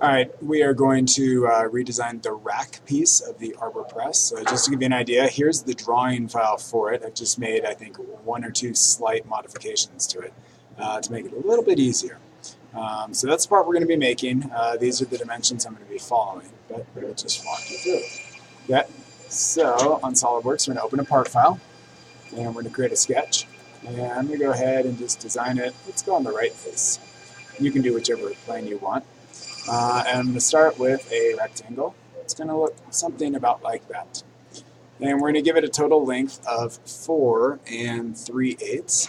All right, we are going to redesign the rack piece of the Arbor press. So just to give you an idea, here's the drawing file for it. I've just made, I think, one or two slight modifications to it to make it a little bit easier. So that's the part we're going to be making. These are the dimensions I'm going to be following, but we'll just walk you through it. Okay, so on SolidWorks, we're going to open a part file, and we're going to create a sketch. And I'm going to go ahead and just design it. Let's go on the right face. You can do whichever plane you want. And I'm going to start with a rectangle. It's going to look something about like that. And we're going to give it a total length of 4 3/8.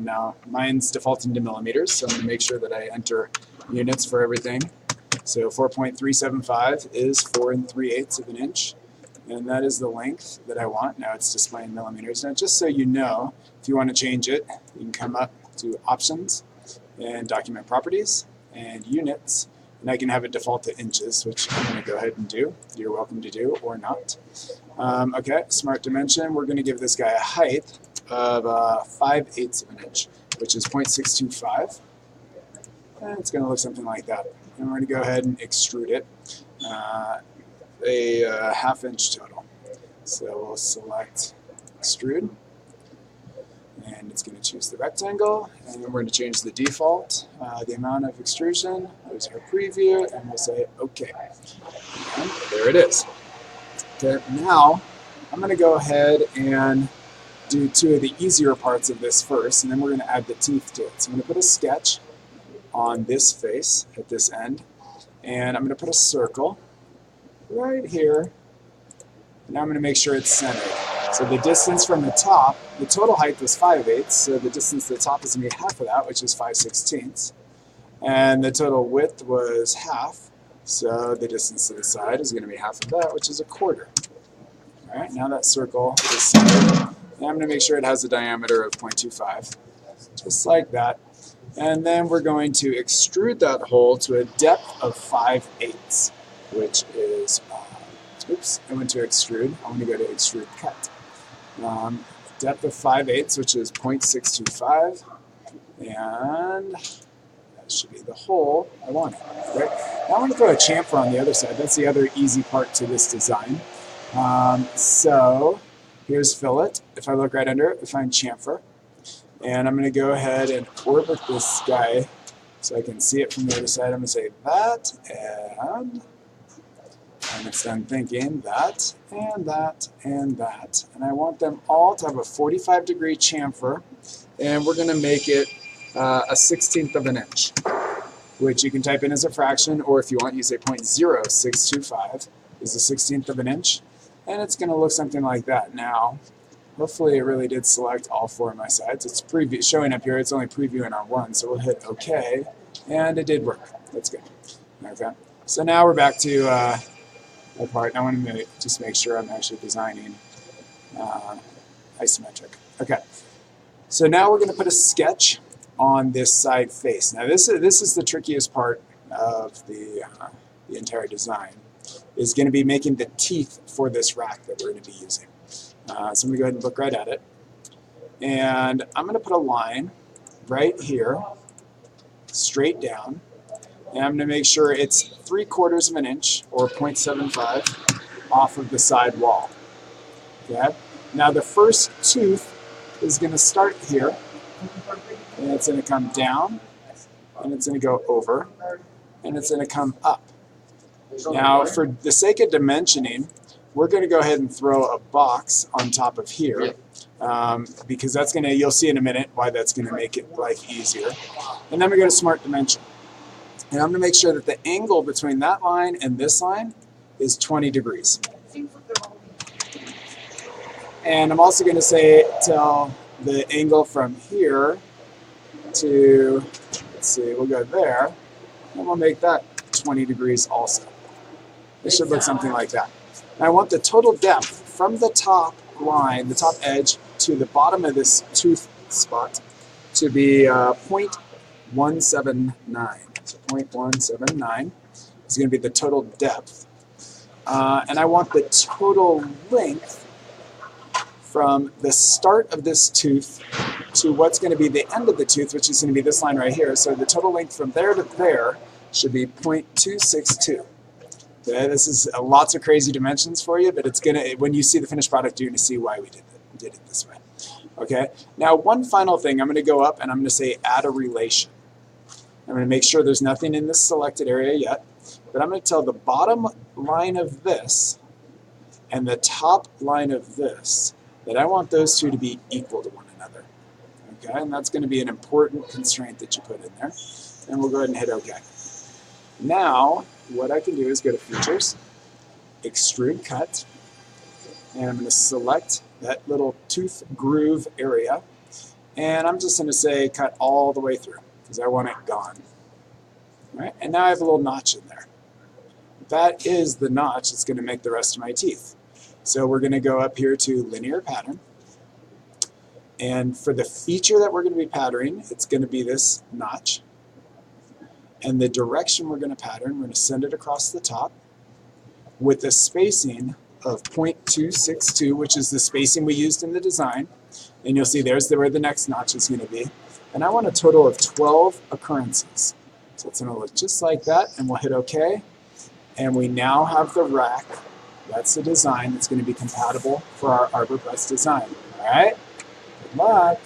Now, mine's defaulting to millimeters, so I'm going to make sure that I enter units for everything. So 4.375 is 4 3/8 of an inch. And that is the length that I want. Now it's displaying millimeters. Now, just so you know, if you want to change it, you can come up to Options and Document Properties and Units. And I can have it default to inches, which I'm going to go ahead and do. You're welcome to do or not. Okay, Smart Dimension. We're going to give this guy a height of 5/8 of an inch, which is 0.625. And it's going to look something like that. And we're going to go ahead and extrude it a ½ inch total. So we'll select Extrude. And it's going to choose the rectangle, and then we're going to change the default, the amount of extrusion. There's our preview, and we'll say OK. And there it is. Okay, now I'm going to go ahead and do 2 of the easier parts of this first, and then we're going to add the teeth to it. So I'm going to put a sketch on this face at this end, and I'm going to put a circle right here. And now I'm going to make sure it's centered. So the distance from the top, the total height was 5/8, so the distance to the top is going to be half of that, which is 5/16. And the total width was half, so the distance to the side is going to be half of that, which is 1/4. All right, now that circle is centered. And I'm going to make sure it has a diameter of 0.25, just like that. And then we're going to extrude that hole to a depth of 5/8, which is, oops, I went to extrude. I want to go to extrude cut. Depth of 5/8, which is 0.625, and that should be the hole I want. Right? Now I want to throw a chamfer on the other side. That's the other easy part to this design. So here's fillet. If I look right under it, we find chamfer. And I'm going to go ahead and orbit this guy so I can see it from the other side. I'm going to say that, and when it's done thinking, that, and that, and that. And I want them all to have a 45-degree chamfer, and we're going to make it a 1/16 of an inch, which you can type in as a fraction, or if you want, you say 0.0625 is a 1/16 of an inch, and it's going to look something like that. Now, hopefully it really did select all 4 of my sides. It's showing up here. It's only previewing on 1, so we'll hit OK, and it did work. That's good. Okay. So now we're back to that part. I want to just make sure I'm actually designing isometric. Okay. So now we're going to put a sketch on this side face. Now this is the trickiest part of the entire design. Is going to be making the teeth for this rack that we're going to be using. So I'm going to go ahead and look right at it. And I'm going to put a line right here, straight down. And I'm going to make sure it's 3/4 of an inch, or 0.75, off of the side wall. Okay? Now the first tooth is going to start here, and it's going to come down, and it's going to go over, and it's going to come up. Now, for the sake of dimensioning, we're going to go ahead and throw a box on top of here, because that's going to, you'll see in a minute why that's going to make it life easier. And then we go to Smart Dimension. And I'm going to make sure that the angle between that line and this line is 20 degrees. And I'm also going to tell the angle from here to, let's see, we'll go there, and we'll make that 20 degrees also. It should look something like that. And I want the total depth from the top line, the top edge, to the bottom of this tooth spot to be 0.179. So 0.179 is going to be the total depth. And I want the total length from the start of this tooth to what's going to be the end of the tooth, which is going to be this line right here. So the total length from there to there should be 0.262. Okay, this is lots of crazy dimensions for you, but it's gonna, when you see the finished product, you're gonna see why we did it this way. Okay, now one final thing, I'm gonna go up and I'm gonna say add a relation. I'm gonna make sure there's nothing in this selected area yet, but I'm gonna tell the bottom line of this and the top line of this that I want those two to be equal to one another. Okay, and that's gonna be an important constraint that you put in there. And we'll go ahead and hit OK. Now, what I can do is go to Features, Extrude Cut, and I'm going to select that little tooth groove area, and I'm just going to say cut all the way through, because I want it gone. All right, and now I have a little notch in there. That is the notch that's going to make the rest of my teeth. So we're going to go up here to Linear Pattern, and for the feature that we're going to be patterning, it's going to be this notch. And the direction we're going to pattern, we're going to send it across the top with a spacing of 0.262, which is the spacing we used in the design. And you'll see there's where the next notch is going to be. And I want a total of 12 occurrences. So it's going to look just like that, and we'll hit OK. And we now have the rack. That's the design that's going to be compatible for our Arbor Press design. All right? Good luck.